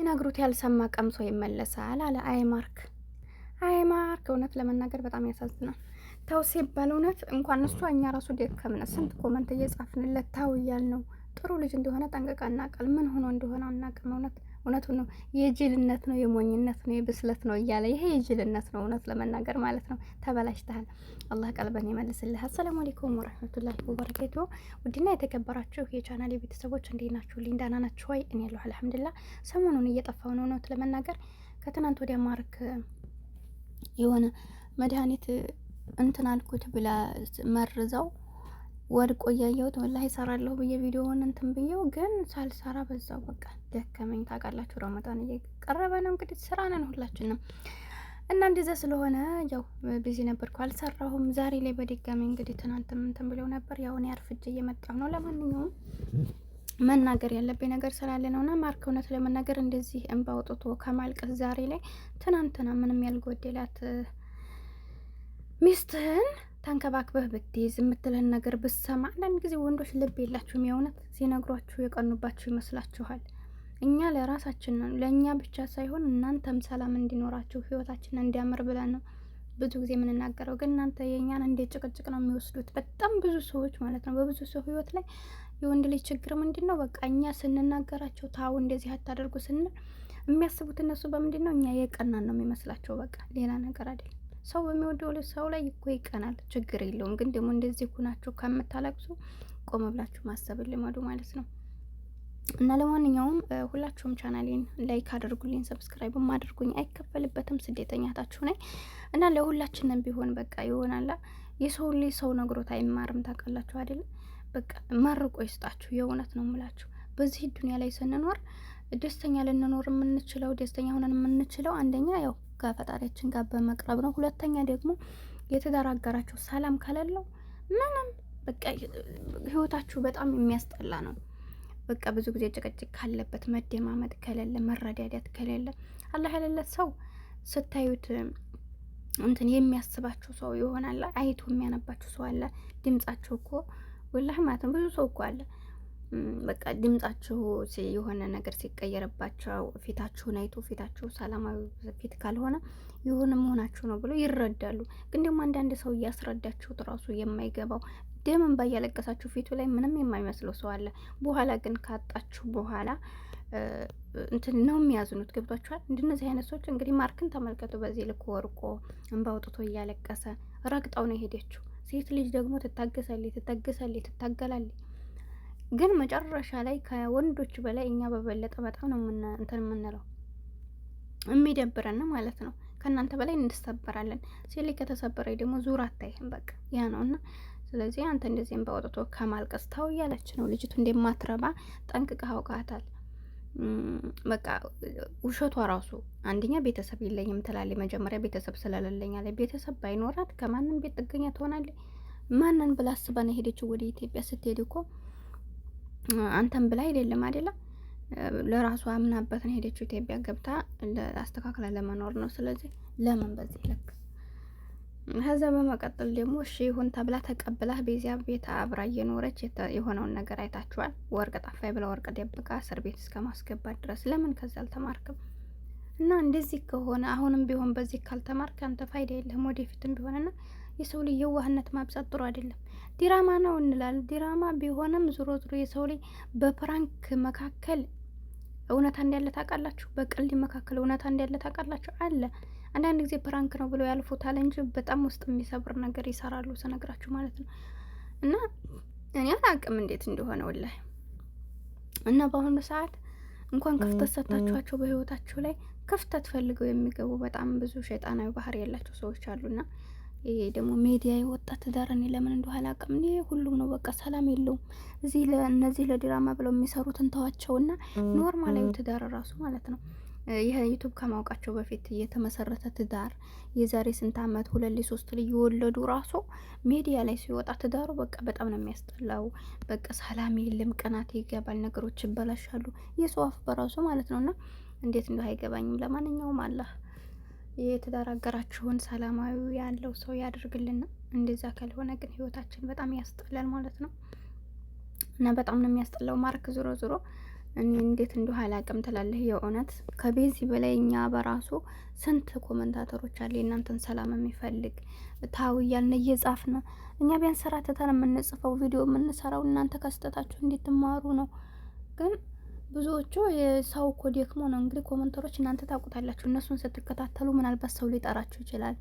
ይነግሩት ያልሰማ ቀምሶ ይመለሳል አለ። አይ ማርክ፣ አይ ማርክ፣ እውነት ለመናገር በጣም ያሳዝናል። ተው ሲባል እውነት እንኳን እሷ እኛ ራሱ ደከምነ። ስንት ኮመንት እየጻፍንለት ታው እያል ነው። ጥሩ ልጅ እንደሆነ ጠንቅቃ እናቃል። ምን ሆኖ እንደሆነ አናቅም። እውነቱን ነው። የጅልነት ነው፣ የሞኝነት ነው፣ የብስለት ነው እያለ ይሄ የጅልነት ነው እውነት ለመናገር ማለት ነው። ተበላሽተሃል። አላህ ቀልበን ይመልስልህ። አሰላሙ አለይኩም ወራህመቱላሂ ወበረካቱ። ውድና የተከበራችሁ የቻናል ቤተሰቦች እንዴት ናችሁ? ደህና ናችሁ ወይ? እኔ ያለሁ አልሐምዱሊላህ። ሰሞኑን እየጠፋው ነው እውነት ለመናገር ከትናንት ወዲያ ማርክ የሆነ መድኃኒት እንትን አልኩት ብላ መርዛው ወድቆ እያየሁት ወላሂ እሰራለሁ ብዬ ቪዲዮውን እንትን ብዬው ግን ሳልሰራ በዛው በቃ ደከመኝ። ታውቃላችሁ ረመዳን እየቀረበ ነው እንግዲህ ስራ ነን ሁላችንም እና እንደዛ ስለሆነ ያው ቢዚ ነበርኩ አልሰራሁም። ዛሬ ላይ በድጋሚ እንግዲህ ትናንትም እንትን ብለው ነበር። ያው እኔ አርፍጄ እየመጣሁ ነው። ለማንኛውም መናገር ያለብኝ ነገር ስላለ ነውና ማርክ እውነት ለመናገር እንደዚህ እንባ አውጥቶ ከማልቀስ ዛሬ ላይ ትናንትና ምንም ያልጎደላት ሚስትህን ተንከባክበህ ብትይዝ የምትለን ነገር ብሰማ። አንዳንድ ጊዜ ወንዶች ልብ የላችሁም። የእውነት ሲነግሯችሁ የቀኑባችሁ ይመስላችኋል። እኛ ለራሳችን ነው ለእኛ ብቻ ሳይሆን እናንተም ሰላም እንዲኖራችሁ ህይወታችን እንዲያምር ብለን ነው ብዙ ጊዜ የምንናገረው። ግን እናንተ የእኛን እንደ ጭቅጭቅ ነው የሚወስዱት። በጣም ብዙ ሰዎች ማለት ነው። በብዙ ሰው ህይወት ላይ የወንድ ልጅ ችግር ምንድን ነው? በቃ እኛ ስንናገራቸው ታው እንደዚህ አታደርጉ ስንል የሚያስቡት እነሱ በምንድን ነው? እኛ የቀናን ነው የሚመስላቸው። በቃ ሌላ ነገር አይደለም። ሰው በሚወደው ሰው ላይ እኮ ይቀናል፣ ችግር የለውም። ግን ደግሞ እንደዚህ ኩናችሁ ከምታለቅሱ ቆም ብላችሁ ማሰብ ልመዱ ማለት ነው። እና ለማንኛውም ሁላችሁም ቻናሌን ላይክ አድርጉልኝ፣ ሰብስክራይብ አድርጉኝ፣ አይከፈልበትም። ስደተኛ ታችሁ ነኝ እና ለሁላችንም ቢሆን በቃ ይሆናላ። የሰው ልጅ ሰው ነግሮት አይማርም። ታውቃላችሁ አይደል? በቃ መርቆ ይስጣችሁ። የእውነት ነው የምላችሁ። በዚህ ዱንያ ላይ ስንኖር ደስተኛ ልንኖር የምንችለው ደስተኛ ሆነን የምንችለው አንደኛ ያው ከፈጣሪያችን ጋር በመቅረብ ነው። ሁለተኛ ደግሞ የትዳር አጋራችሁ ሰላም ከሌለው ምንም በቃ ህይወታችሁ በጣም የሚያስጠላ ነው። በቃ ብዙ ጊዜ ጭቅጭቅ ካለበት፣ መደማመጥ ከሌለ፣ መረዳዳት ከሌለ፣ አላህ ያለለት ሰው ስታዩት እንትን የሚያስባችሁ ሰው ይሆናል። አይቶ የሚያነባችሁ ሰው አለ። ድምጻችሁ እኮ ወላሂ ማለት ነው ብዙ ሰው እኮ አለ በቃ ድምጻችሁ የሆነ ነገር ሲቀየርባቸው ፊታችሁን አይቶ ፊታችሁ ሰላማዊ ፊት ካልሆነ የሆነ መሆናችሁ ነው ብሎ ይረዳሉ። ግን ደግሞ አንዳንድ ሰው እያስረዳችሁት ራሱ የማይገባው ደምን ባያለቀሳችሁ ፊቱ ላይ ምንም የማይመስለው ሰው አለ። በኋላ ግን ካጣችሁ በኋላ እንትን ነው የሚያዝኑት። ገብቷችኋል? እንደነዚህ አይነት ሰዎች እንግዲህ ማርክን ተመልከቱ። በዚህ ልክ ወርቆ እንባ አውጥቶ እያለቀሰ ረግጣው ነው የሄደችው። ሴት ልጅ ደግሞ ትታገላለች። ግን መጨረሻ ላይ ከወንዶች በላይ እኛ በበለጠ በጣም ነው እንትን የምንለው የሚደብረን ማለት ነው። ከእናንተ በላይ እንሰበራለን። ሴት ልጅ ከተሰበረ ደግሞ ዙር አታይህም። በቃ ያ ነው። እና ስለዚህ አንተ እንደዚህም በወጥቶ ከማልቀስ ታው እያለች ነው ልጅቱ እንደማትረባ ጠንቅቀህ አውቃታል። በቃ ውሸቷ ራሱ አንደኛ ቤተሰብ የለኝም ትላለች። መጀመሪያ ቤተሰብ ስለሌለኝ አለ። ቤተሰብ ባይኖራት ከማንም ቤት ጥገኛ ትሆናለች። ማንን ብላ አስባ ነው ሄደችው ወደ ኢትዮጵያ? ስትሄድ እኮ አንተም ብላ አይደለም አይደለም ለራሷ አምናበት ነው ሄደችው። ኢትዮጵያ ገብታ አስተካክላ ለመኖር ነው። ስለዚህ ለምን በዚህ ልክ? ከዛ በመቀጠል ደግሞ እሺ ይሁን ተብላ ተቀብላ በዚያ ቤት አብራ እየኖረች የሆነውን ነገር አይታችኋል። ወርቅ ጠፋይ ብላ ወርቅ ደብቃ እስር ቤት እስከ ማስገባት ድረስ። ለምን ከዛ አልተማርክም? እና እንደዚህ ከሆነ አሁንም ቢሆን በዚህ ካልተማርክ አንተ ፋይዳ የለህም ወደፊትም ቢሆንና የሰው ልጅ የዋህነት ማብዛት ጥሩ አይደለም። ዲራማ ነው እንላለን። ዲራማ ቢሆንም ዙሮ የሰው ልጅ በፕራንክ መካከል እውነታ እንዳለ ታውቃላችሁ። በቀልድ መካከል እውነታ እንዳለ ታውቃላችሁ። አለ አንዳንድ ጊዜ ፕራንክ ነው ብለው ያልፉታል እንጂ በጣም ውስጥ የሚሰብር ነገር ይሰራሉ ስነግራችሁ ማለት ነው። እና እኔ አላውቅም እንዴት እንደሆነ ወላሂ። እና በአሁኑ ሰዓት እንኳን ክፍተት ሰጥታችኋቸው በህይወታችሁ ላይ ክፍተት ፈልገው የሚገቡ በጣም ብዙ ሸይጣናዊ ባህሪ ያላቸው ሰዎች አሉና ይሄ ደግሞ ሚዲያ የወጣ ትዳር እኔ ለምን እንደሆነ አላውቅም። እኔ ሁሉም ነው በቃ ሰላም የለውም። እዚህ እነዚህ ለድራማ ብለው የሚሰሩትን ተዋቸውና ኖርማላዊ ትዳር ራሱ ማለት ነው። ይሄ ዩቲዩብ ከማውቃቸው በፊት የተመሰረተ ትዳር የዛሬ ስንት አመት 2 ልጅ የወለዱ ራሱ ሚዲያ ላይ ሲወጣ ትዳሩ በቃ በጣም ነው የሚያስጠላው። በቃ ሰላም የለም፣ ቅናት ይገባል፣ ነገሮች ይበላሻሉ። የሰው አፍ በራሱ ማለት ነውና እንዴት እንደው አይገባኝም። ለማንኛውም አላህ የትዳር አጋራችሁን ሰላማዊ ያለው ሰው ያድርግልና። እንደዛ ካልሆነ ግን ህይወታችን በጣም ያስጠላል ማለት ነው። እና በጣም ነው የሚያስጠላው። ማርክ ዞሮ እኔ እንዴት እንደው አላቅም ትላለህ። የእውነት ከቤዚ በላይ እኛ በራሱ ስንት ኮመንታተሮች አለ እናንተን ሰላም የሚፈልግ ታው እያልን እየጻፍን እኛ ቢያንስ ስራ ትተን የምንጽፈው ቪዲዮ የምንሰራው እናንተ ከስተታችሁ እንድትማሩ ነው። ግን ብዙዎቹ የሰው እኮ ደክሞ ነው እንግዲህ ኮመንተሮች እናንተ ታውቁታላችሁ። እነሱን ስትከታተሉ ምናልባት ሰው ሊጠራችሁ ይችላል።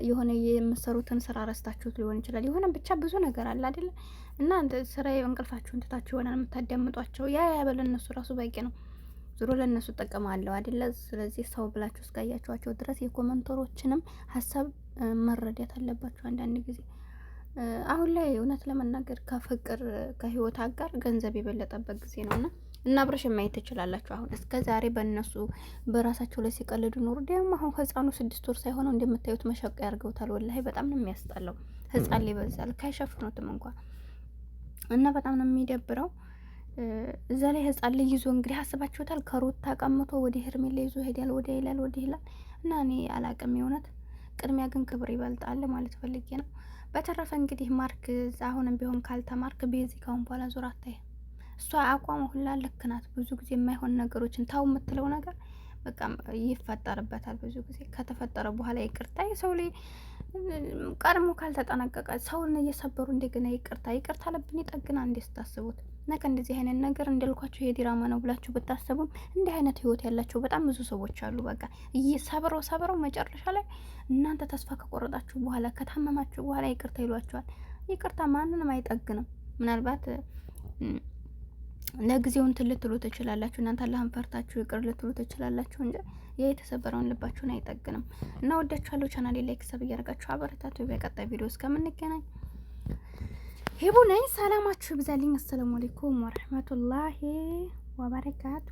የሆነ የምትሰሩትን ስራ ረስታችሁት ሊሆን ይችላል። የሆነ ብቻ ብዙ ነገር አለ አይደል? እና ስራ እንቅልፋችሁን ትታችሁ ይሆናል የምታዳምጧቸው። ያ ለእነሱ ራሱ በቂ ነው። ዞሮ ለእነሱ እጠቀማለሁ አይደለ? ስለዚህ ሰው ብላችሁ እስካያችኋቸው ድረስ የኮመንተሮችንም ሀሳብ መረዳት አለባችሁ አንዳንድ ጊዜ። አሁን ላይ እውነት ለመናገር ከፍቅር ከህይወት አጋር ገንዘብ የበለጠበት ጊዜ ነውና እና አብረሽ ማየት ትችላላችሁ። አሁን እስከ ዛሬ በእነሱ በራሳቸው ላይ ሲቀልዱ ኖሩ። ደግሞ አሁን ህፃኑ 6 ወር ሳይሆነው እንደምታዩት መሸቃ ያርገውታል። ወላሂ በጣም ነው የሚያስጠላው። ህፃን ላይ በዛል ካይሸፍኑትም እንኳን እና በጣም ነው የሚደብረው። እዛ ላይ ህፃን ልጅ ይዞ እንግዲህ አስባችሁታል። ከሩታ ቀምቶ ወደ ሄርሜላ ይዞ ሄዳል። ወደ ይላል ወደ ይላል እና እኔ አላቅም የእውነት ቅድሚያ ግን ክብር ይበልጣል ማለት ፈልጌ ነው። በተረፈ እንግዲህ ማርክ አሁንም ቢሆን ካልተማርክ ቤዚ ካሁን በኋላ ዙር አታይ። እሷ አቋም ሁላ ልክ ናት። ብዙ ጊዜ የማይሆን ነገሮችን ታው የምትለው ነገር በቃ ይፈጠርበታል። ብዙ ጊዜ ከተፈጠረ በኋላ ይቅርታ የሰው ላይ ቀድሞ ካልተጠናቀቀ ሰውን እየሰበሩ እንደገና ይቅርታ ልብን ይጠግና እንዴ ስታስቡት ነገ እንደዚህ አይነት ነገር እንዳልኳችሁ የዲራማ ነው ብላችሁ ብታስቡም እንዲህ አይነት ህይወት ያላቸው በጣም ብዙ ሰዎች አሉ። በቃ ሰብረው መጨረሻ ላይ እናንተ ተስፋ ከቆረጣችሁ በኋላ ከታመማችሁ በኋላ ይቅርታ ይሏቸዋል። ይቅርታ ማንንም አይጠግንም። ምናልባት ለጊዜው እንትን ልትሉ ትችላላችሁ። እናንተ አላህን ፈርታችሁ ይቅር ልትሉ ትችላላችሁ እንጂ የተሰበረውን ልባችሁን አይጠግንም። እና ወዳችኋለሁ። ቻናሌ ላይክ ሰብ እያደረጋችሁ አበረታቱ። በቀጣይ ቪዲዮ እስከምንገናኝ ሂቡ ነኝ። ሰላማችሁ ይብዛልኝ። አሰላሙ አለይኩም ወረህመቱላሂ ወበረካቱ።